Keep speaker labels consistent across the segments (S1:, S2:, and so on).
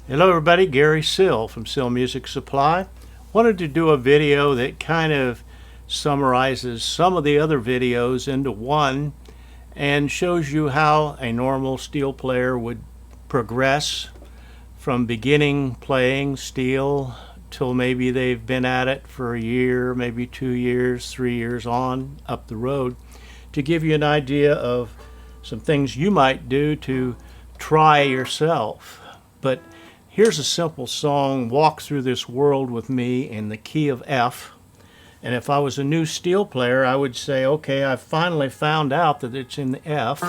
S1: Hello everybody, Gary Sill from Sill Music Supply. Wanted to do a video that kind of summarizes some of the other videos into one and shows you how a normal steel player would progress from beginning playing steel till maybe they've been at it for a year, maybe 2 years, 3 years on up the road, to give you an idea of some things you might do to try yourself. But here's a simple song, Walk Through This World With Me, in the key of F. And if I was a new steel player, I would say, okay, I finally found out that it's in the F.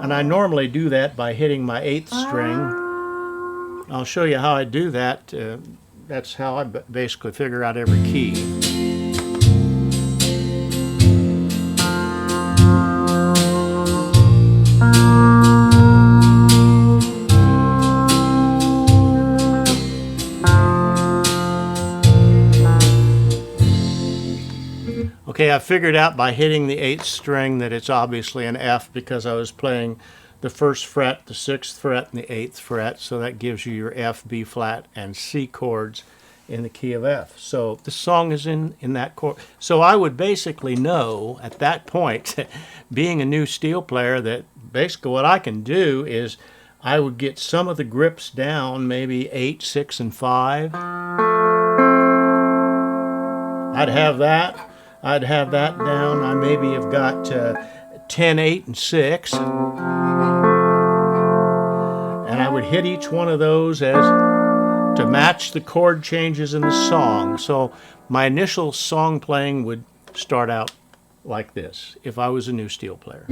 S1: And I normally do that by hitting my 8th string. I'll show you how I do that. That's how I basically figure out every key. Okay, I figured out by hitting the 8th string that it's obviously an F because I was playing the 1st fret, the 6th fret, and the 8th fret. So that gives you your F, B flat, and C chords in the key of F. So the song is in that chord. So I would basically know at that point, being a new steel player, that basically what I can do is I would get some of the grips down, maybe 8, 6, and 5. I'd have that. I'd have that down. I maybe have got 10, 8, and 6. And I would hit each one of those as to match the chord changes in the song. So my initial song playing would start out like this if I was a new steel player.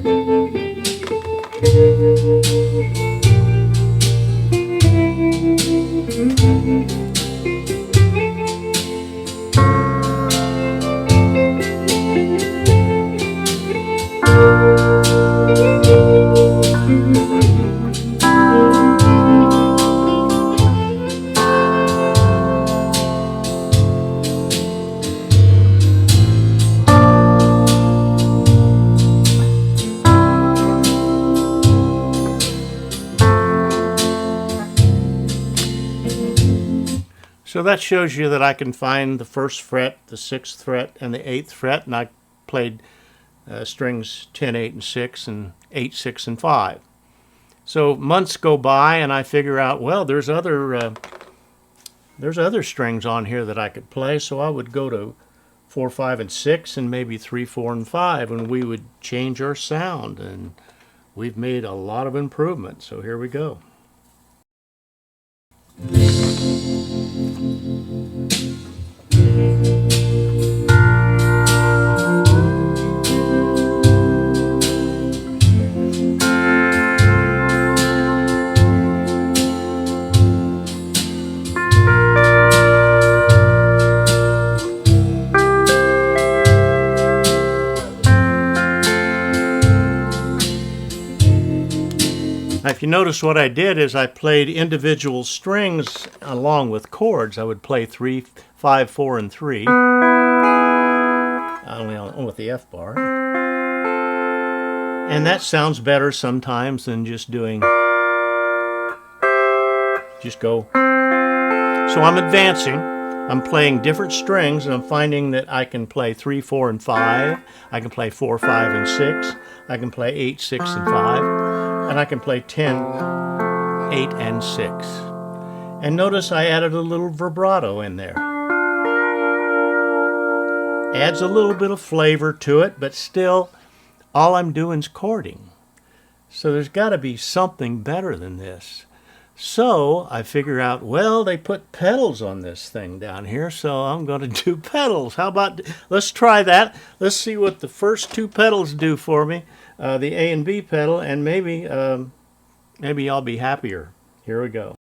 S1: So that shows you that I can find the 1st fret, the 6th fret, and the 8th fret, and I played strings 10, 8, and 6, and 8, 6, and 5. So months go by, and I figure out, well, there's other strings on here that I could play, so I would go to 4, 5, and 6, and maybe 3, 4, and 5, and we would change our sound, and we've made a lot of improvement. So here we go. Now, if you notice, what I did is I played individual strings along with chords. I would play 3, 5, 4, and 3, only on with the F bar. And that sounds better sometimes than just doing, just go. So I'm advancing. I'm playing different strings, and I'm finding that I can play 3, 4, and 5. I can play 4, 5, and 6. I can play 8, 6, and 5. And I can play 10, 8, and 6. And notice I added a little vibrato in there. Adds a little bit of flavor to it, but still, all I'm doing is chording. So there's got to be something better than this. So I figure out, well, they put pedals on this thing down here, so I'm going to do pedals. How about, let's try that. Let's see what the first 2 pedals do for me. The A and B pedal, and maybe I'll be happier. Here we go.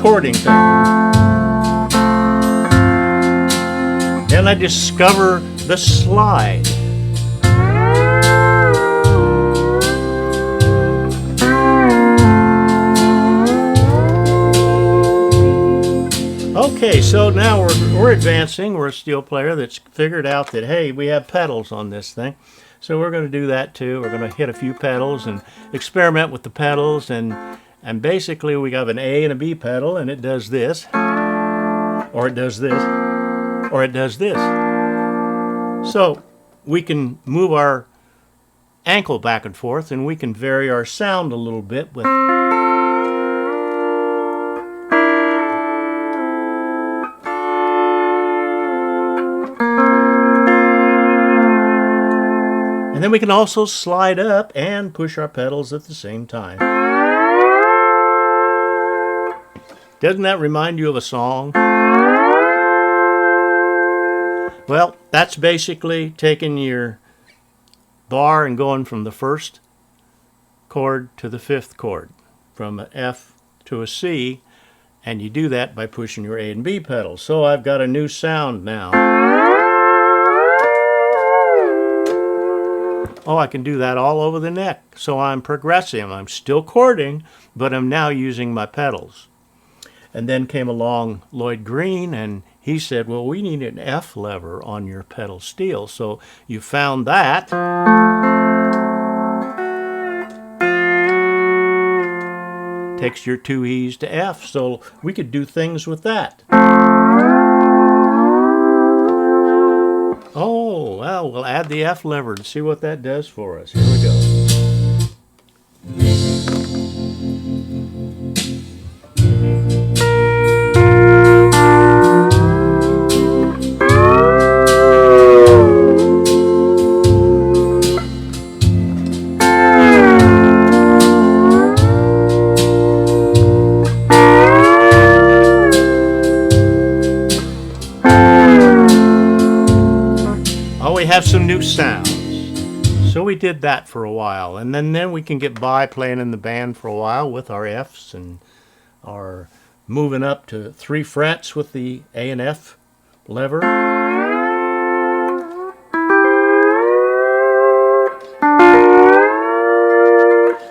S1: chording thing. Then I discover the slide. Okay, so now we're advancing. We're a steel player that's figured out that, hey, we have pedals on this thing. So we're going to do that too. We're going to hit a few pedals and experiment with the pedals. And basically we have an A and a B pedal, and it does this, or it does this, or it does this. So we can move our ankle back and forth, and we can vary our sound a little bit with... And then we can also slide up and push our pedals at the same time. Doesn't that remind you of a song? Well, that's basically taking your bar and going from the first chord to the fifth chord, from an F to a C, and you do that by pushing your A and B pedals. So I've got a new sound now. Oh, I can do that all over the neck. So I'm progressing. I'm still chording, but I'm now using my pedals. And then came along Lloyd Green, and he said, well, we need an F lever on your pedal steel. So you found that. Takes your two E's to F, so we could do things with that. Oh, well, we'll add the F lever to see what that does for us. Here we go. We have some new sounds. So we did that for a while, and then we can get by playing in the band for a while with our Fs and our moving up to 3 frets with the A and F lever.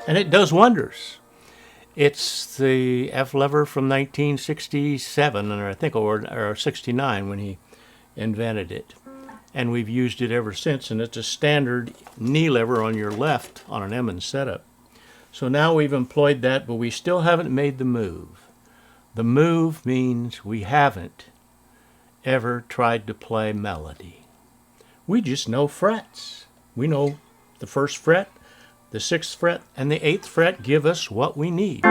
S1: And it does wonders. It's the F lever from 1967, or I think, or 69 when he invented it. And we've used it ever since, and it's a standard knee lever on your left on an Emmons setup. So now we've employed that, but we still haven't made the move. The move means we haven't ever tried to play melody. We just know frets. We know the 1st fret, the 6th fret, and the 8th fret give us what we need.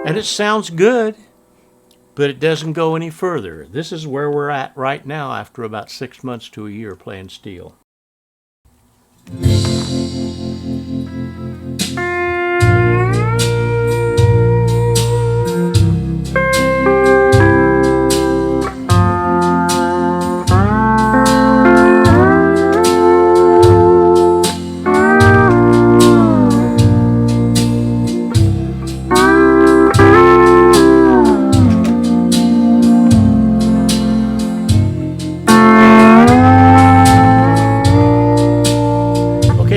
S1: And it sounds good, but it doesn't go any further. This is where we're at right now after about 6 months to a year playing steel.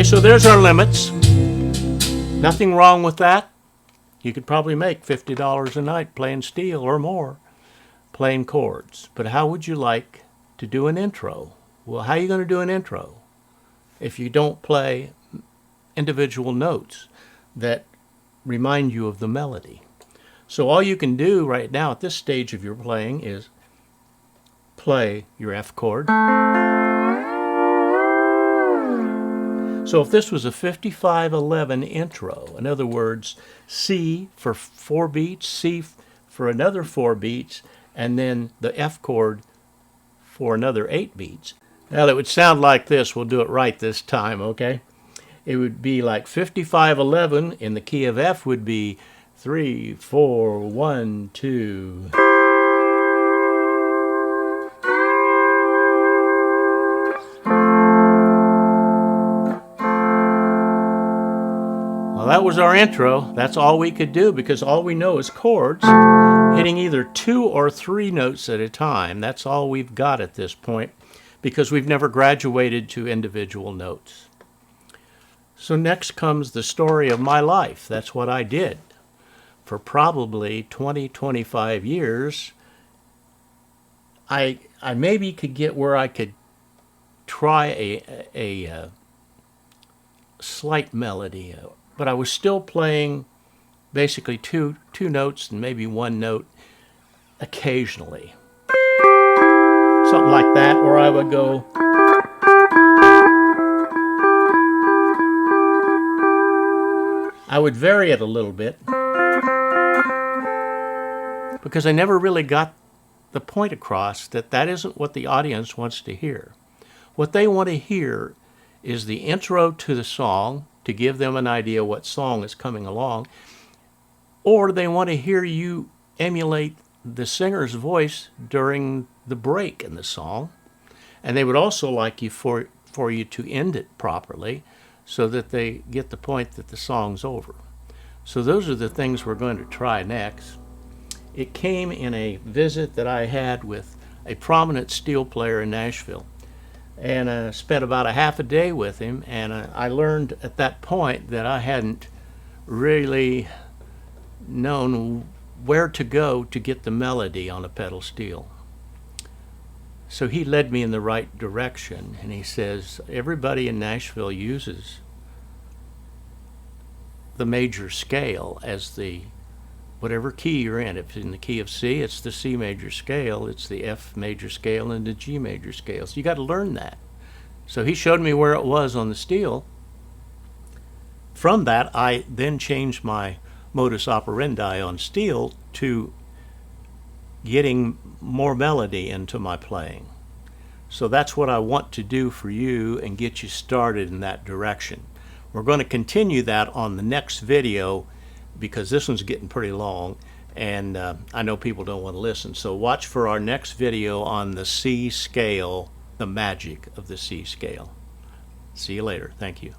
S1: So there's our limits. Nothing wrong with that. You could probably make $50 a night playing steel or more, playing chords. But how would you like to do an intro? Well, how are you going to do an intro if you don't play individual notes that remind you of the melody? So all you can do right now at this stage of your playing is play your F chord. So if this was a 55-11 intro, in other words, C for 4 beats, C for another 4 beats, and then the F chord for another 8 beats. Now it would sound like this. We'll do it right this time, okay? It would be like 55-11 in the key of F would be 3, 4, 1, 2. Well, that was our intro. That's all we could do because all we know is chords, hitting either 2 or 3 notes at a time. That's all we've got at this point because we've never graduated to individual notes. So next comes the story of my life. That's what I did. For probably 20-25 years, I maybe could get where I could try a slight melody, but I was still playing basically two notes and maybe 1 note occasionally. Something like that, or I would go I would vary it a little bit because I never really got the point across that that isn't what the audience wants to hear. What they want to hear is the intro to the song to give them an idea what song is coming along, or they want to hear you emulate the singer's voice during the break in the song, and they would also like you for you to end it properly so that they get the point that the song's over. So those are the things we're going to try next. It came in a visit that I had with a prominent steel player in Nashville, and spent about a half a day with him, and I learned at that point that I hadn't really known where to go to get the melody on a pedal steel. So he led me in the right direction, and he says, everybody in Nashville uses the major scale as the whatever key you're in. If it's in the key of C, it's the C major scale, it's the F major scale, and the G major scale. So you got to learn that. So he showed me where it was on the steel. From that, I then changed my modus operandi on steel to getting more melody into my playing. So that's what I want to do for you and get you started in that direction. We're going to continue that on the next video because this one's getting pretty long, and I know people don't want to listen. So watch for our next video on the C scale, the magic of the C scale. See you later. Thank you.